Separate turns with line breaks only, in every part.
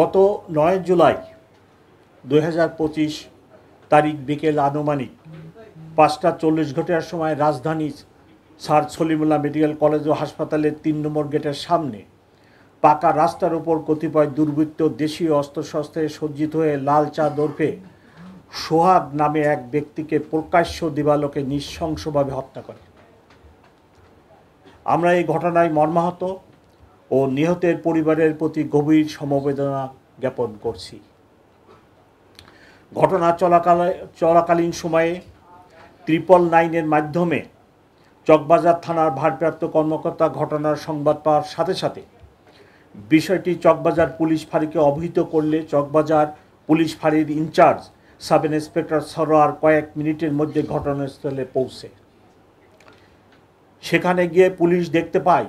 গত ৯ জুলাই ২০২৫ তারিখ বিকেল আনুমানিক ৫টা ৪০ ঘটিকার সময় রাজধানী স্যার সলিমুল্লাহ মেডিকেল কলেজ ও হাসপাতালের ৩ নম্বর গেটের সামনে পাকা রাস্তার উপর কতিপয় দুর্বৃত্ত দেশীয় অস্ত্রশস্ত্রে সজ্জিত হয়ে লাল চাঁদ ওরফে সোহাগ নামে এক ব্যক্তিকে প্রকাশ্য দিবালোকে নৃশংসভাবে হত্যা করে। আমরা এই ঘটনায় মর্মাহত ও নিহতের পরিবারের প্রতি গভীর সমবেদনা জ্ঞাপন করছি। ঘটনা চলাকালীন সময়ে 999-এর মাধ্যমে চকবাজার থানার ভারপ্রাপ্ত কর্মকর্তা ঘটনার সংবাদ পাওয়ার সাথে সাথে বিষয়টি চকবাজার পুলিশ ফাঁড়িকে অবহিত করলে চকবাজার পুলিশ ফাঁড়ির ইনচার্জ সাব ইন্সপেক্টর সরোয়ার কয়েক মিনিটের মধ্যে ঘটনাস্থলে পৌঁছে। সেখানে গিয়ে পুলিশ দেখতে পায়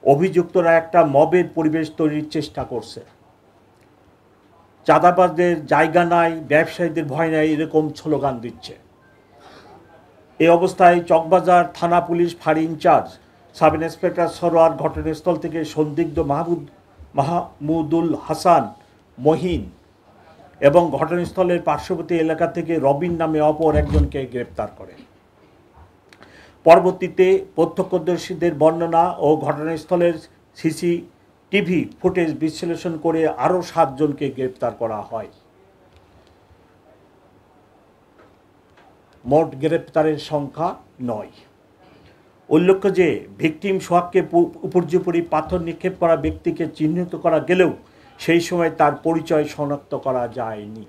অভিযুক্তরা একটা মবের পরিবেশ তৈরির চেষ্টা করছে। চাঁদাবাজদের জায়গা নাই, ব্যবসায়ীদের ভয় নাই, এরকম স্লোগান দিচ্ছে। এই অবস্থায় চকবাজার থানা পুলিশ ফাঁড়ি ইনচার্জ সাব ইন্সপেক্টর সরোয়ার ঘটনাস্থল থেকে সন্দিগ্ধ মাহমুদুল হাসান মহিন এবং ঘটনাস্থলের পার্শ্ববর্তী এলাকা থেকে রবিন নামে অপর একজনকে গ্রেপ্তার করে। পরবর্তীতে প্রত্যক্ষদর্শীদের বর্ণনা ও ঘটনাস্থলের সিসিটিভি ফুটেজ বিশ্লেষণ করে আরও 7 জনকে গ্রেপ্তার করা হয়। মোট গ্রেপ্তারের সংখ্যা 9। উল্লেখ্য যে ভিকটিম সোহাগকে উপর্যুপরি পাথর নিক্ষেপ করা ব্যক্তিকে চিহ্নিত করা গেলেও সেই সময় তার পরিচয় শনাক্ত করা যায়নি।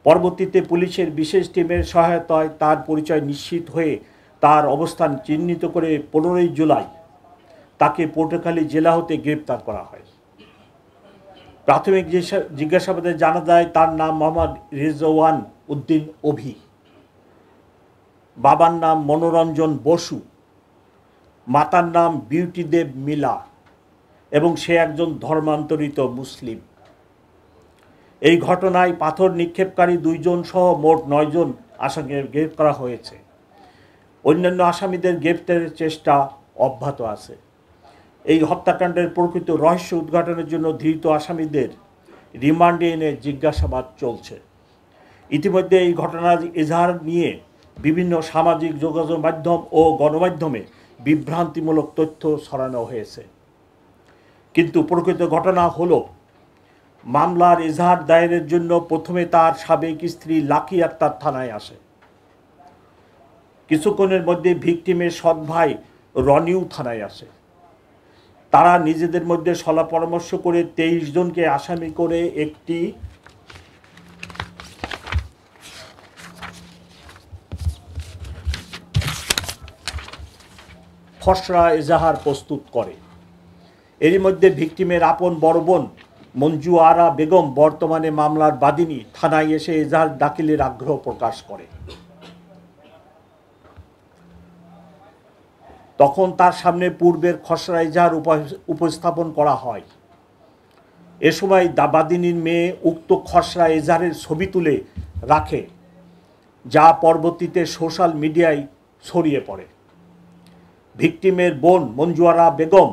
পরবর্তীতে পুলিশের বিশেষ টিমের সহায়তায় তার পরিচয় নিশ্চিত হয়ে তার অবস্থান চিহ্নিত করে 15 জুলাই তাকে পটুয়াখালী জেলা হতে গ্রেপ্তার করা হয়। প্রাথমিক জিজ্ঞাসাবাদে জানা যায় তার নাম মোহাম্মদ রেজওয়ান উদ্দিন অভি, বাবার নাম মনোরঞ্জন বসু, মাতার নাম বিউটি দেব মিলা এবং সে একজন ধর্মান্তরিত মুসলিম। এই ঘটনায় পাথর নিক্ষেপকারী 2 জন সহ মোট 9 জন আসামিকে গ্রেপ্তার করা হয়েছে। অন্যান্য আসামিদের গ্রেপ্তারের চেষ্টা অব্যাহত আছে। এই হত্যাকাণ্ডের প্রকৃত রহস্য উদ্ঘাটনের জন্য ধৃত আসামিদের রিমান্ডে এনে জিজ্ঞাসাবাদ চলছে। ইতিমধ্যে এই ঘটনার এজাহার নিয়ে বিভিন্ন সামাজিক যোগাযোগ মাধ্যম ও গণমাধ্যমে বিভ্রান্তিমূলক তথ্য ছড়ানো হয়েছে। কিন্তু প্রকৃত ঘটনা হলো মামলার এজাহার দায়েরের জন্য প্রথমে তার সাবেক স্ত্রী লাকি আক্তার থানায় আসে। কিছুক্ষণের মধ্যে ভিকটিমের সৎ ভাই রনিউ থানায় আসে। তারা নিজেদের মধ্যে সলা পরামর্শ করে 23 জনকে আসামি করে একটি খসড়া এজাহার প্রস্তুত করে। এরই মধ্যে ভিকটিমের আপন বড় বোন মঞ্জু আরা বেগম, বর্তমানে মামলার বাদীনি, থানায় এসে এজাহার দাখিলের আগ্রহ প্রকাশ করে। তখন তার সামনে পূর্বের খসড়া এজাহার উপস্থাপন করা হয়। এ সময় বাদীনির মেয়ে উক্ত খসড়া এজাহারের ছবি তুলে রাখে, যা পরবর্তীতে সোশ্যাল মিডিয়ায় ছড়িয়ে পড়ে। ভিকটিমের বোন মঞ্জু আরা বেগম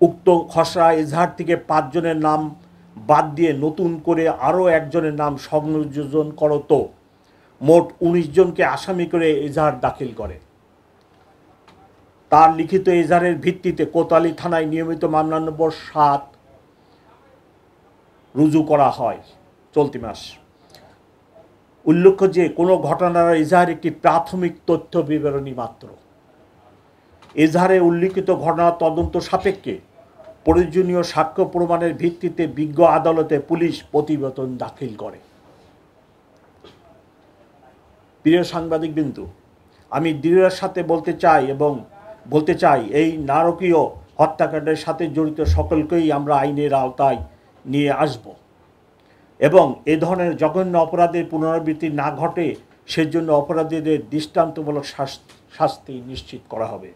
উক্ত খসড়া এজাহার থেকে 5 জনের নাম বাদ দিয়ে নতুন করে আরও একজনের নাম সংযোজন করত মোট 19 জনকে আসামি করে এজাহার দাখিল করে। তার লিখিত এজাহারের ভিত্তিতে কোতোয়ালি থানায় নিয়মিত মামলা নম্বর 7 রুজু করা হয় চলতি মাস। উল্লেখ্য যে কোনো ঘটনার এজাহার একটি প্রাথমিক তথ্য বিবরণী মাত্র। এজাহারে উল্লিখিত ঘটনা তদন্ত সাপেক্ষে প্রয়োজনীয় সাক্ষ্য প্রমাণের ভিত্তিতে বিজ্ঞ আদালতে পুলিশ প্রতিবেদন দাখিল করে। প্রিয় সাংবাদিকবৃন্দ, আমি দৃঢ়তার সাথে বলতে চাই এই নারকীয় হত্যাকাণ্ডের সাথে জড়িত সকলকেই আমরা আইনের আওতায় নিয়ে আসব এবং এ ধরনের জঘন্য অপরাধের পুনরাবৃত্তি না ঘটে সেজন্য অপরাধীদের দৃষ্টান্তমূলক শাস্তি নিশ্চিত করা হবে।